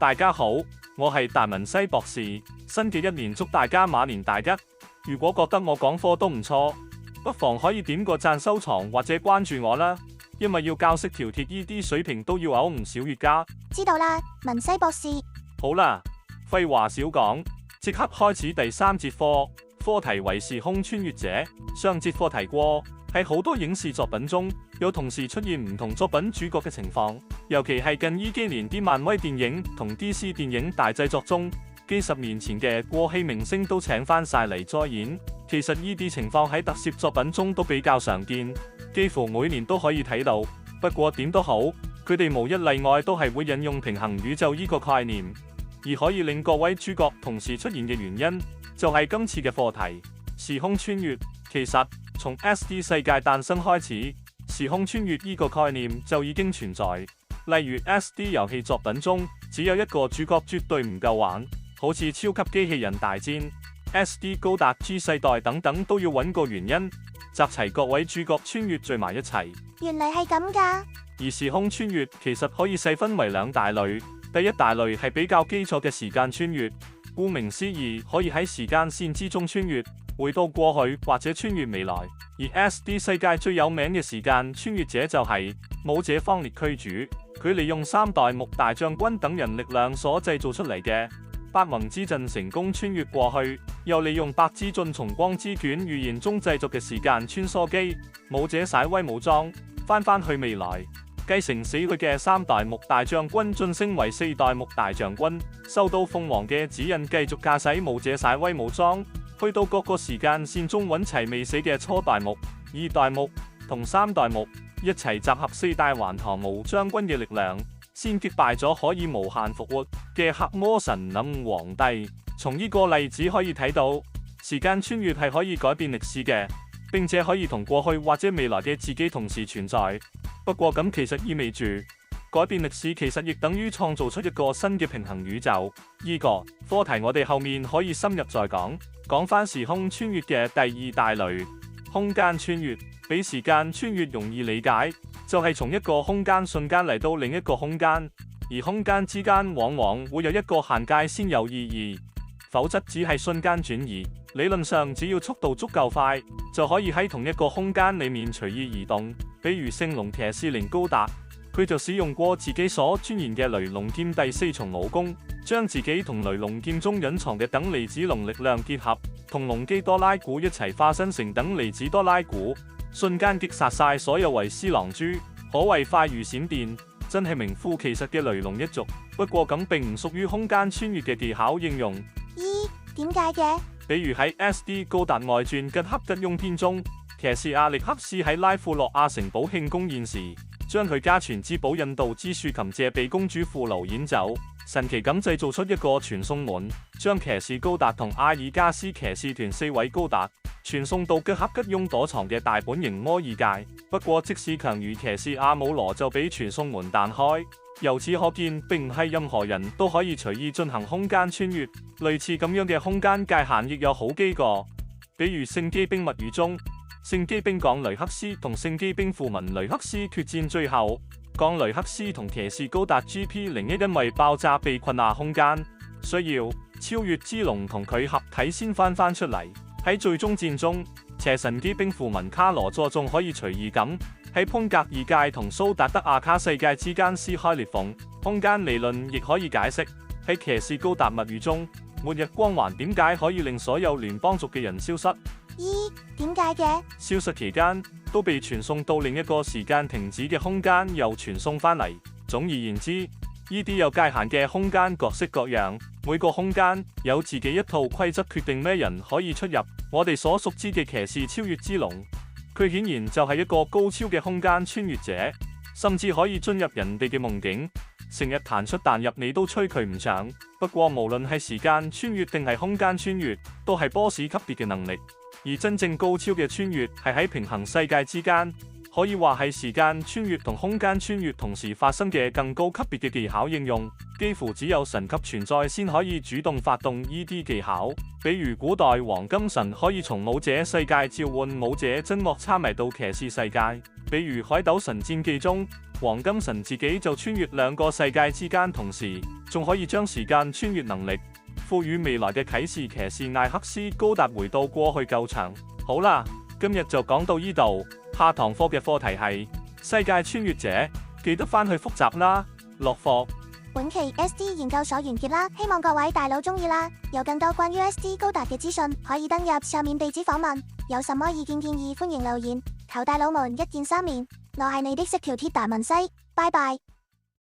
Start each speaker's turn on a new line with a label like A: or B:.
A: 大家好，我係達文西博士。新嘅一年祝大家馬年大吉。如果覺得我講課都唔錯，不妨可以點個讚、收藏或者關注我啦。因為要教識條鐵 ED 水平都要嘔唔少月㗎。
B: 知道啦，文西博士。
A: 好啦，廢話少講，即刻開始第3節課。課題為時空穿越者。上節課提過，喺好多影視作品中有同時出現唔同作品主角嘅情況，尤其係近依幾年啲漫威電影同 DC 電影大製作中，幾十年前嘅過氣明星都請翻晒嚟再演。其實呢啲情況喺特攝作品中都比較常見，幾乎每年都可以睇到。不過點都好，佢哋無一例外都係會引用平衡宇宙呢個概念，而可以令各位主角同時出現嘅原因，就係今次嘅課題時空穿越。其實從 SD 世界誕生開始，時空穿越呢個概念就已經存在。例如 SD 遊戲作品中只有一個主角絕對唔夠玩，好似超級機器人大戰、SD 高達 G 世代等等，都要揾個原因集齊各位主角穿越聚埋一齊。
B: 原嚟係咁㗎。
A: 而時空穿越其實可以細分為2大類。第一大類係比較基礎嘅時間穿越，顧名思義可以喺時間線之中穿越，回到過去或者穿越未來。而 SD 世界最有名嘅時間穿越者就係武者方列區主，佢利用3代目大將軍等人力量所製造出嚟嘅八宏之陣成功穿越過去，又利用白之進從光之卷預言中製作嘅時間穿梭機武者璽威武裝翻去未來，繼承死去嘅3代目大將軍晉升為4代目大將軍，收到鳳凰嘅指引繼續駕駛武者璽威武裝去到各個時間線中揾齊未死嘅初代目、2代目同3代目，一齊集合4大還唐無將軍嘅力量，先擊敗咗可以無限復活嘅黑魔神諗皇帝。從呢個例子可以睇到，時間穿越係可以改變歷史嘅，並且可以同過去或者未來嘅自己同時存在。不過咁其實意味住改變歷史，其實亦等於創造出一個新嘅平衡宇宙。呢個課題我哋後面可以深入再講。講翻時空穿越嘅第2大類，空間穿越。比時間穿越容易理解，就係從一個空間瞬間嚟到另一個空間，而空間之間往往會有一個限界先有意義，否則只係瞬間轉移。理論上只要速度足夠快，就可以喺同一個空間裡面隨意移動。比如聖龍騎士靈高達，佢就使用過自己所鑽研嘅雷龍劍第4重武功，將自己同雷龍劍中隱藏嘅等離子龍力量結合，同龍基多拉古一齊化身成等離子多拉古，瞬間擊殺晒所有維斯狼蛛，可謂快如閃電，真係名副其實嘅雷龍一族。不過咁並唔屬於空間穿越嘅技巧應用。
B: 咦？點解嘅？
A: 比如喺 SD 高達外傳嘅吉翁篇中，騎士阿力克斯喺拉庫洛亞城堡慶功宴時，將佢家傳之寶引導之豎琴借俾公主庫盧演奏，神奇咁製造出一個傳送門，將騎士高達同阿爾加斯騎士團4位高達傳送到吉翁躲藏嘅大本營摩爾界。不過即使強如騎士阿姆羅就俾傳送門彈開。由此可見，並唔係任何人都可以隨意進行空間穿越。類似咁樣嘅空間界限亦有好幾個，比如聖機兵物語中，聖機兵港雷克斯同聖機兵富文雷克斯決戰最後，港雷克斯同騎士高達 GP01因為爆炸被困下空間，需要超越之龍同佢合體先翻出嚟。喺最終戰中，邪神機兵富文卡羅佐仲可以隨意咁喺潘格爾界同蘇達德亞卡世界之間撕開裂縫。空間理論亦可以解釋喺騎士高達物語中，末日光環點解可以令所有聯邦族嘅人消失？
B: 咦？點解嘅？
A: 消失期間都被傳送到另一個時間停止嘅空間，又傳送翻嚟。總而言之，呢啲有界限嘅空間各式各樣，每個空間有自己一套規則，決定咩人可以出入。我哋所熟知嘅騎士超越之龍，佢顯然就係一個高超嘅空間穿越者，甚至可以進入人哋嘅夢境，成日彈出彈入你都吹佢唔漲。不過無論係時間穿越定係空間穿越，都係 boss 級別嘅能力。而真正高超嘅穿越係喺平衡世界之間，可以話係時間穿越同空間穿越同時發生嘅更高級別嘅技巧應用。幾乎只有神級存在先可以主動發動呢啲技巧。比如古代黃金神可以從武者世界召喚武者真莫參迷到騎士世界。比如海鬥神戰記中，黃金神自己就穿越兩個世界之間，同時仲可以將時間穿越能力賦予未來嘅啟示騎士艾克斯高達回到過去救場。好啦，今日就講到呢度，下堂課嘅課題係世界穿越者，記得返去複習啦。落課。
B: 本期 SD 研究所完結啦，希望各位大佬鍾意啦。有更多關於 SD 高達嘅資訊，可以登入上面地址訪問。有什麼意見建議，歡迎留言。求大佬們一鍵3連，我係你的識條鐵大文西，拜拜。